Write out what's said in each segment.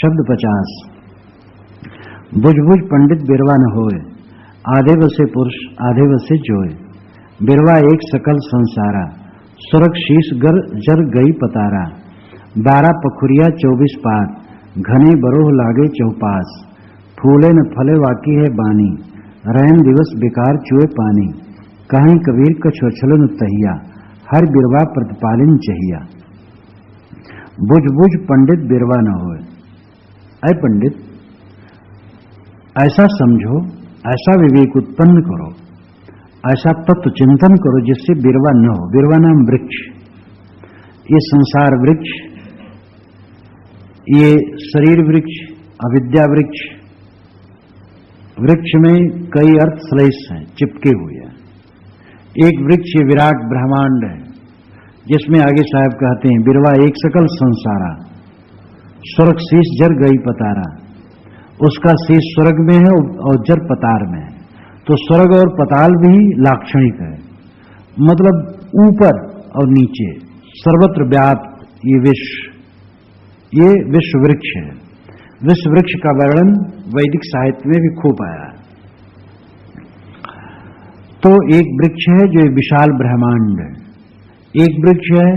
शब्द 50। बुझ बुझ पंडित बिरवा न होए, आधे बसे पुरुष आधे बसे जोए। बिरवा एक सकल संसारा, सुरख शीश गर जर गई पतारा। 12 पखुरिया 24 पात, घने बरोह लागे चौपास। फूले न फले वाकी है बानी, रैन दिवस बेकार चुए पानी। कहीं कबीर कछु अछलन तहिया, हर बिरवा प्रतिपालिन चाहिया। बुझ बुझ पंडित बिरवा न होए। ऐ पंडित, ऐसा समझो, ऐसा विवेक उत्पन्न करो, ऐसा तत्व चिंतन करो जिससे बिरवा न हो। बिरवा नाम वृक्ष, ये संसार वृक्ष, ये शरीर वृक्ष, अविद्या वृक्ष। वृक्ष में कई अर्थ श्लेष हैं, चिपके हुए हैं। एक वृक्ष ये विराट ब्रह्मांड है, जिसमें आगे साहब कहते हैं बिरवा एक सकल संसारा, स्वर्ग शीश जर गई पतारा। उसका शीश स्वर्ग में है और जर पतार में है। तो स्वर्ग और पताल भी लाक्षणिक है, मतलब ऊपर और नीचे सर्वत्र व्याप्त ये विश्व, ये विश्व वृक्ष है। विश्व वृक्ष का वर्णन वैदिक साहित्य में भी खूब आया है। तो एक वृक्ष है जो विशाल ब्रह्मांड है, एक वृक्ष है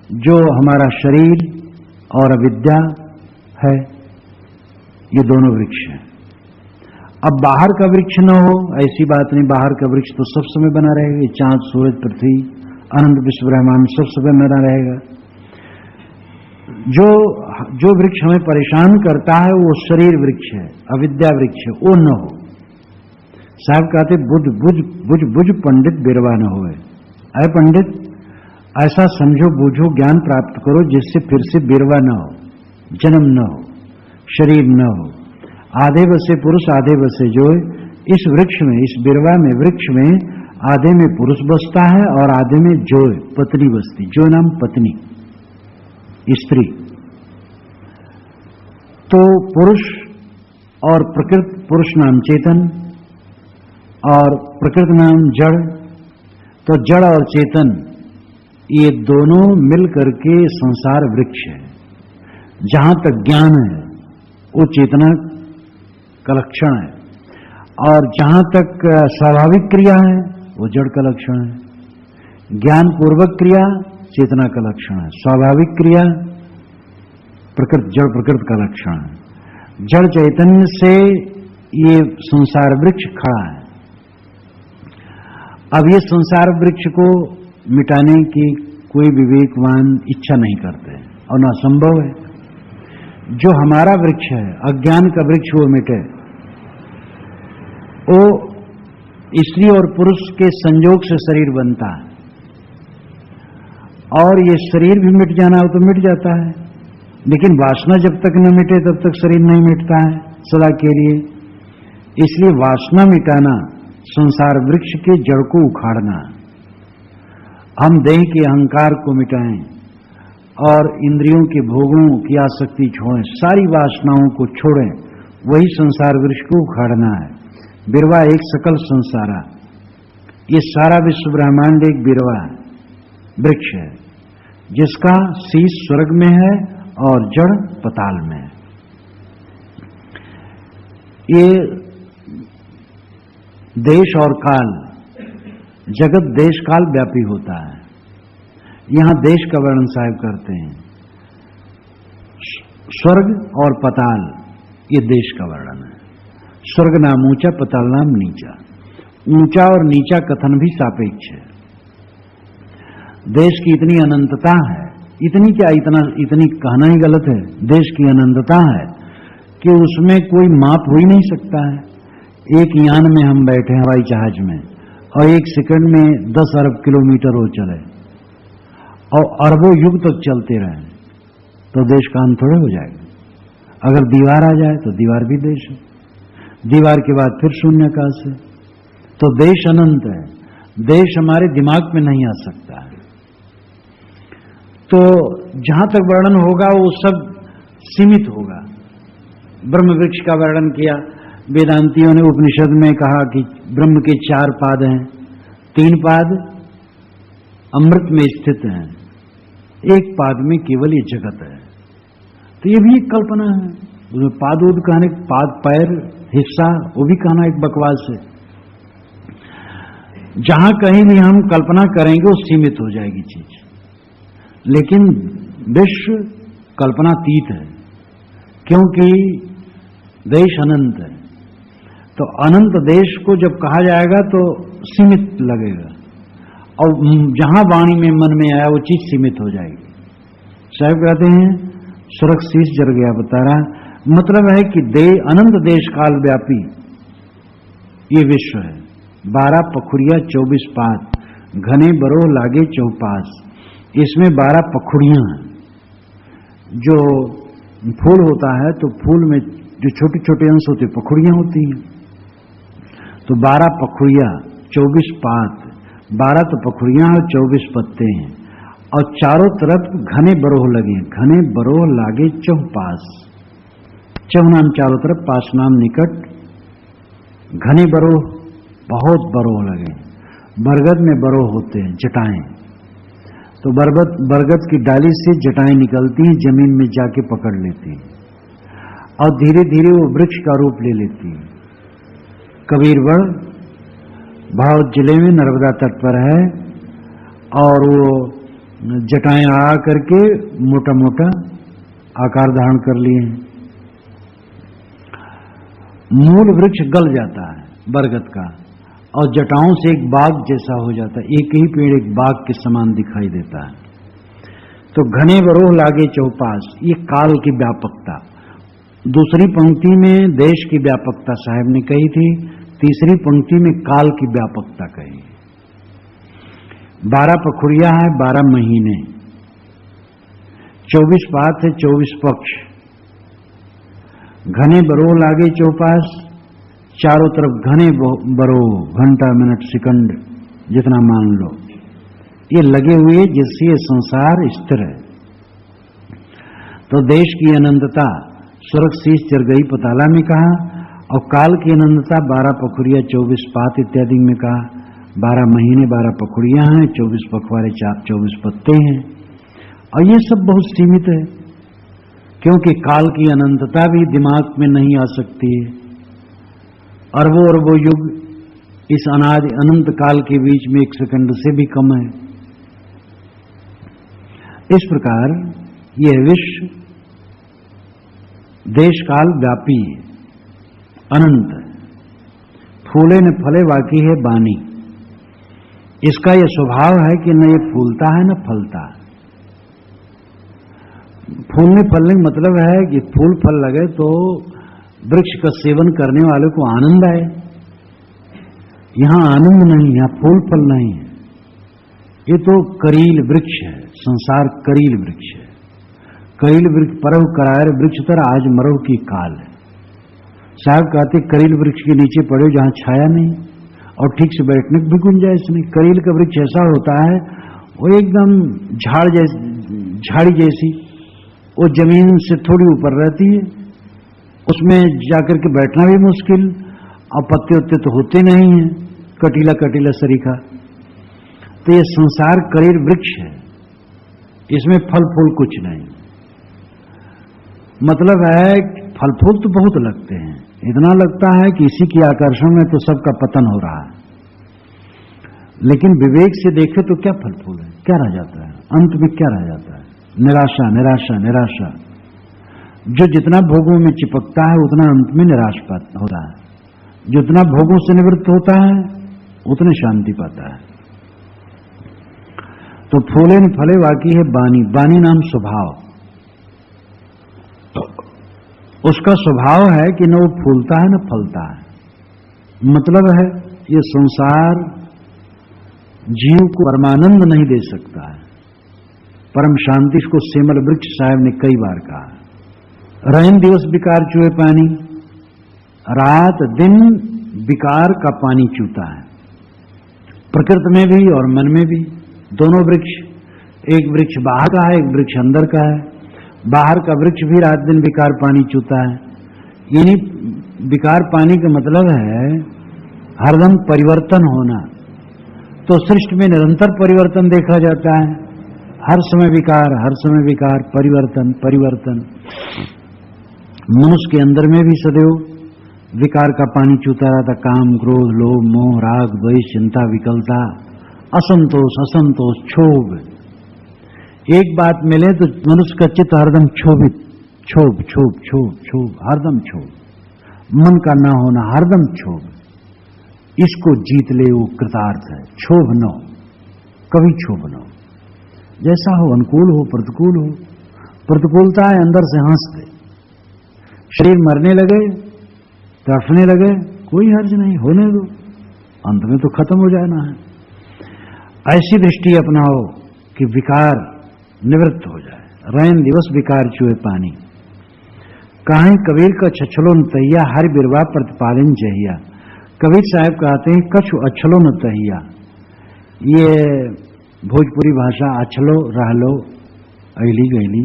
जो हमारा शरीर और अविद्या है, ये दोनों वृक्ष हैं। अब बाहर का वृक्ष न हो ऐसी बात नहीं, बाहर का वृक्ष तो सब समय बना रहेगा। ये चांद सूरज पृथ्वी अनंत विश्व ब्रह्मांड सब समय बना रहेगा। जो वृक्ष हमें परेशान करता है वो शरीर वृक्ष है, अविद्या वृक्ष है, वो न हो। साहब कहते बुझ पंडित बिरवा न होए। अय पंडित, ऐसा समझो बूझो ज्ञान प्राप्त करो जिससे फिर से बिरवा न हो, जन्म न हो, शरीर न हो। आधे बसे पुरुष आधे बसे जोए। इस वृक्ष में, इस बिरवा में, वृक्ष में आधे में पुरुष बसता है और आधे में जोए पत्नी बसती। जो नाम पत्नी, स्त्री। तो पुरुष और प्रकृति, पुरुष नाम चेतन और प्रकृति नाम जड़। तो जड़ और चेतन ये दोनों मिल करके संसार वृक्ष है। जहां तक ज्ञान है वो चेतना का लक्षण है, और जहां तक स्वाभाविक क्रिया है वो जड़ का लक्षण है। ज्ञान पूर्वक क्रिया चेतना का लक्षण है, स्वाभाविक क्रिया प्रकृति, जड़ प्रकृति का लक्षण है। जड़ चैतन्य से ये संसार वृक्ष खड़ा है। अब ये संसार वृक्ष को मिटाने की कोई विवेकवान इच्छा नहीं करते और ना संभव है। जो हमारा वृक्ष है, अज्ञान का वृक्ष, वो मिटे। वो स्त्री और पुरुष के संयोग से शरीर बनता है, और ये शरीर भी मिट जाना हो तो मिट जाता है, लेकिन वासना जब तक न मिटे तब तक शरीर नहीं मिटता है सदा के लिए। इसलिए वासना मिटाना, संसार वृक्ष के जड़ को उखाड़ना। हम देह के अहंकार को मिटाएं और इंद्रियों के भोगों की आसक्ति छोड़ें, सारी वासनाओं को छोड़ें, वही संसार वृक्ष को उखाड़ना है। बिरवा एक सकल संसारा, ये सारा विश्व ब्रह्मांड एक बिरवा वृक्ष है, जिसका शीश स्वर्ग में है और जड़ पताल में है। ये देश और काल, जगत देश काल व्यापी होता है। यहां देश का वर्णन साहब करते हैं। स्वर्ग और पताल ये देश का वर्णन है। स्वर्ग नाम ऊंचा, पताल नाम नीचा। ऊंचा और नीचा कथन भी सापेक्ष है। देश की इतनी अनंतता है, इतनी क्या, इतनी कहना ही गलत है। देश की अनंतता है कि उसमें कोई माप हो ही नहीं सकता है। एक यान में हम बैठे हवाई जहाज में और एक सेकंड में 10 अरब किलोमीटर हो चले और अरबों युग तक चलते रहे तो देश का अंत थोड़े हो जाएगा। अगर दीवार आ जाए तो दीवार भी देश है, दीवार के बाद फिर शून्याकाश है। तो देश अनंत है, देश हमारे दिमाग में नहीं आ सकता है। तो जहां तक वर्णन होगा वो सब सीमित होगा। ब्रह्म वृक्ष का वर्णन किया। वेदांतियों ने उपनिषद में कहा कि ब्रह्म के 4 पाद हैं, 3 पाद अमृत में स्थित हैं, 1 पाद में केवल ये जगत है। तो ये भी एक कल्पना है। उसमें पाद उद कहने, पाद पैर हिस्सा, वो भी कहना एक बकवास है। जहां कहीं भी हम कल्पना करेंगे वो सीमित हो जाएगी चीज, लेकिन विश्व कल्पनातीत है, क्योंकि देश अनंत है। तो अनंत देश को जब कहा जाएगा तो सीमित लगेगा, और जहां वाणी में मन में आया वो चीज सीमित हो जाएगी। साहब कहते हैं सुरक्षित जर गया बतारा, मतलब है कि अनंत देश काल व्यापी ये विश्व है। 12 पखुड़िया 24 पात, घने बरोह लागे चौपास। इसमें 12 पखुड़ियां हैं। जो फूल होता है तो फूल में जो छोटे छोटे अंश होते हैं पखुड़ियां होती हैं। तो 12 पखुड़िया 24 पात, 12 तो पखुड़ियां और 24 पत्ते हैं, और चारों तरफ घने बरोह लगे। घने बरोह लागे चौपास, चौ नाम चारों तरफ, पास नाम निकट। घने बरोह, बहुत बरोह लगे। बरगद में बरोह होते हैं, जटाएं। तो बरगद की डाली से जटाएं निकलती हैं, जमीन में जाके पकड़ लेती हैं, और धीरे धीरे वो वृक्ष का रूप ले लेती है। कबीरगढ़ भाव जिले में नर्मदा तट पर है, और वो जटाएं आ करके मोटा मोटा आकार धारण कर लिए हैं। मूल वृक्ष गल जाता है बरगद का, और जटाओं से एक बाग जैसा हो जाता है। एक ही पेड़ एक बाग के समान दिखाई देता है। तो घने बरोह लागे चौपास, ये काल की व्यापकता। दूसरी पंक्ति में देश की व्यापकता साहब ने कही थी, तीसरी पंक्ति में काल की व्यापकता कही। 12 पखुड़िया है, 12 महीने, 24 पात है, 24 पक्ष। घने बरोह लागे चौपास, चारों तरफ घने बरोह, घंटा मिनट सेकंड जितना मान लो, ये लगे हुए जिससे ये संसार स्थिर है। तो देश की अनंतता स्वर्ग शीश चर गई पताला में कहा, और काल की अनंतता 12 पखुड़िया 24 पात इत्यादि में कहा। 12 महीने 12 पखुड़ियां हैं, 24 पखवाड़े 24 पत्ते हैं, और ये सब बहुत सीमित है, क्योंकि काल की अनंतता भी दिमाग में नहीं आ सकती है। अरबों अरबों युग इस अनादि अनंत काल के बीच में 1 सेकंड से भी कम है। इस प्रकार यह विश्व देश काल व्यापी है, अनंत है। फूले न फले बाकी है बानी। इसका यह स्वभाव है कि न ये फूलता है न फलता है। फूलने फलने का मतलब है कि फूल फल लगे तो वृक्ष का सेवन करने वाले को आनंद आए। यहां आनंद नहीं, यहां फूल फल नहीं है। ये तो करील वृक्ष है, संसार करील वृक्ष है। करील वृक्ष परव करायर वृक्ष तर आज मरव की काल है। साहब कहते करील वृक्ष के नीचे पड़े जहां छाया नहीं और ठीक से बैठने की भी गुंजाइश नहीं। करील का वृक्ष ऐसा होता है, वो एकदम झाड़ी जैसी, वो जमीन से थोड़ी ऊपर रहती है, उसमें जाकर के बैठना भी मुश्किल, और पत्ते उत्ते तो होते नहीं हैं, कटीला कटीला सरीखा। तो ये संसार करील वृक्ष है, इसमें फल फूल कुछ नहीं। मतलब है फल फूल तो बहुत लगते हैं, इतना लगता है कि इसी की आकर्षण में तो सबका पतन हो रहा है। लेकिन विवेक से देखे तो क्या फल फूल है, क्या रह जाता है, अंत में क्या रह जाता है? निराशा निराशा निराशा। जो जितना भोगों में चिपकता है उतना अंत में निराश होता है, जितना भोगों से निवृत्त होता है उतने शांति पाता है। तो फूले न फले बाकी है बानी। बानी नाम स्वभाव, उसका स्वभाव है कि न वो फूलता है न फलता है। मतलब है ये संसार जीव को परमानंद नहीं दे सकता है, परम शांति को सेमल वृक्ष साहब ने कई बार कहा। रैन दिवस विकार चूहे पानी, रात दिन विकार का पानी चूता है। प्रकृति में भी और मन में भी दोनों वृक्ष, एक वृक्ष बाहर का है, एक वृक्ष अंदर का है। बाहर का वृक्ष भी रात दिन विकार पानी चूता है। यानी विकार पानी का मतलब है हरदम परिवर्तन होना। तो सृष्टि में निरंतर परिवर्तन देखा जाता है। हर समय विकार, हर समय विकार, परिवर्तन परिवर्तन। मनुष्य के अंदर में भी सदैव विकार का पानी चूता रहता, काम, क्रोध, लोभ, मोह, राग, द्वेष, चिंता, विकलता, असंतोष, असंतोष, क्षोभ। एक बात मिले तो मनुष्य का चित्त हरदम क्षोभित, क्षोभ क्षोभ क्षोभ क्षोभ, हरदम क्षोभ। मन का ना होना, हरदम क्षोभ। इसको जीत ले वो कृतार्थ है। क्षोभ न हो, कभी क्षोभ न हो। जैसा हो, अनुकूल हो, प्रतिकूल हो। प्रतिकूलता है अंदर से हंस दे। शरीर मरने लगे, तड़फने लगे, कोई हर्ज नहीं, होने दो, अंत में तो खत्म हो जाना है। ऐसी दृष्टि अपनाओ कि विकार निवृत्त हो जाए। रैन दिवस विकार चुए पानी, काहे कबीर का छछलो न तहिया, हर बिरवा प्रतिपालन जहिया। कबीर साहब कहते हैं कछु अछलो न तहिया। ये भोजपुरी भाषा, अछलो रहलो, अली गैली।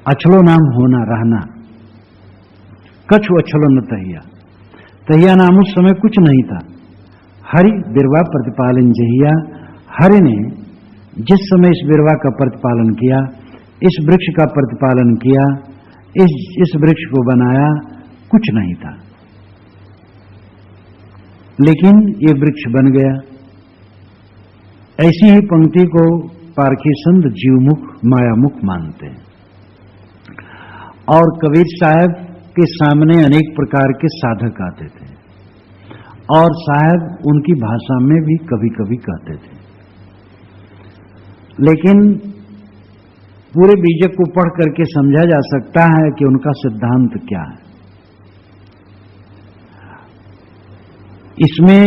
अछलो नाम होना, रहना। कछु अछलो न तहिया, तहिया नाम उस समय कुछ नहीं था। हरि बिरवा प्रतिपालन जहिया। हरि ने जिस समय इस बिरवा का प्रतिपालन किया, इस वृक्ष का प्रतिपालन किया, इस वृक्ष को बनाया, कुछ नहीं था, लेकिन ये वृक्ष बन गया। ऐसी ही पंक्ति को पारखी संत जीवमुख, मायामुख मानते हैं। और कबीर साहब के सामने अनेक प्रकार के साधक आते थे और साहब उनकी भाषा में भी कभी कभी कहते थे, लेकिन पूरे बीजक को पढ़ करके समझा जा सकता है कि उनका सिद्धांत क्या है। इसमें,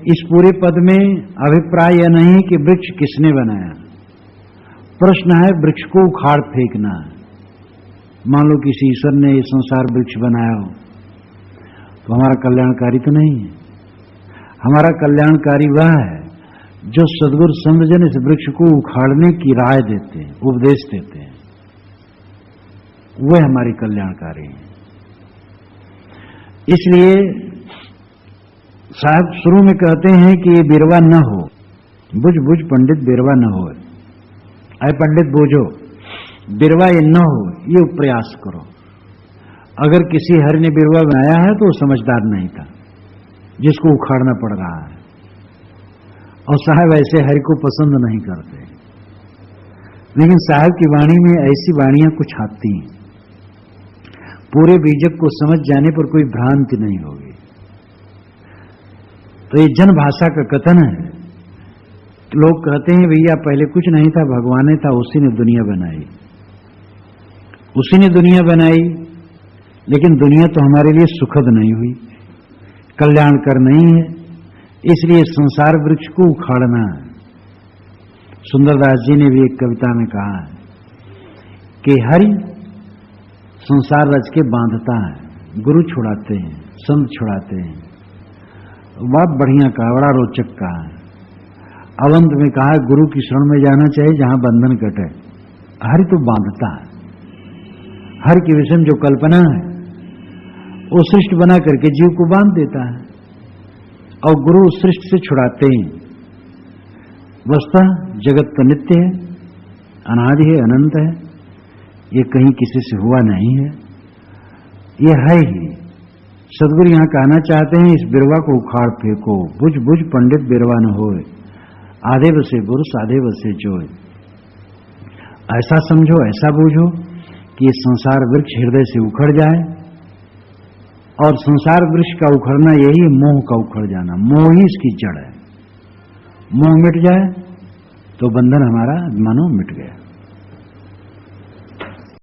इस पूरे पद में अभिप्राय यह नहीं कि वृक्ष किसने बनाया। प्रश्न है वृक्ष को उखाड़ फेंकना। मान लो किसी ईश्वर ने ये संसार वृक्ष बनाया हो, तो हमारा कल्याणकारी तो नहीं है। हमारा कल्याणकारी वह है जो सद्गुरु संतजन इस वृक्ष को उखाड़ने की राय देते हैं, उपदेश देते हैं, वह हमारी कल्याणकारी है। इसलिए साहब शुरू में कहते हैं कि ये बिरवा न हो, बुझ बुझ पंडित बिरवा न हो। अय पंडित बूझो, बिरवा ये न हो, ये प्रयास करो। अगर किसी हरि ने बिरवा बनाया है तो वो समझदार नहीं था, जिसको उखाड़ना पड़ रहा है। और साहब ऐसे हरि को पसंद नहीं करते, लेकिन साहब की वाणी में ऐसी वाणियां कुछ आती हैं, पूरे बीजक को समझ जाने पर कोई भ्रांति नहीं होगी। तो ये जन भाषा का कथन है। लोग कहते हैं भैया पहले कुछ नहीं था, भगवान ने था, उसी ने दुनिया बनाई, उसी ने दुनिया बनाई। लेकिन दुनिया तो हमारे लिए सुखद नहीं हुई, कल्याणकर नहीं है, इसलिए संसार वृक्ष को उखाड़ना है। सुंदरदास जी ने भी एक कविता में कहा है कि हरि संसार रच के बांधता है, गुरु छुड़ाते हैं, संत छुड़ाते हैं। बहुत बढ़िया कहा, बड़ा रोचक कहा है। अवंत में कहा गुरु की शरण में जाना चाहिए जहां बंधन कटे। हरि तो बांधता है। हरि के विषय में जो कल्पना है वो सृष्टि बना करके जीव को बांध देता है, और गुरु उस सृष्टि से छुड़ाते हैं। वस्तुतः जगत तो नित्य है, अनादि है, अनंत है, ये कहीं किसी से हुआ नहीं है, ये है ही। सदगुरु यहां कहना चाहते हैं इस बिरवा को उखाड़ फेंको, बुझ बुझ पंडित बिरवा न होए, आधे बसे बुरुष आधे बसे जोए। ऐसा समझो, ऐसा बूझो कि ये संसार वृक्ष हृदय से उखड़ जाए। और संसार वृक्ष का उखड़ना यही मोह का उखड़ जाना, मोह ही इसकी जड़ है। मोह मिट जाए तो बंधन हमारा मानो मिट गया।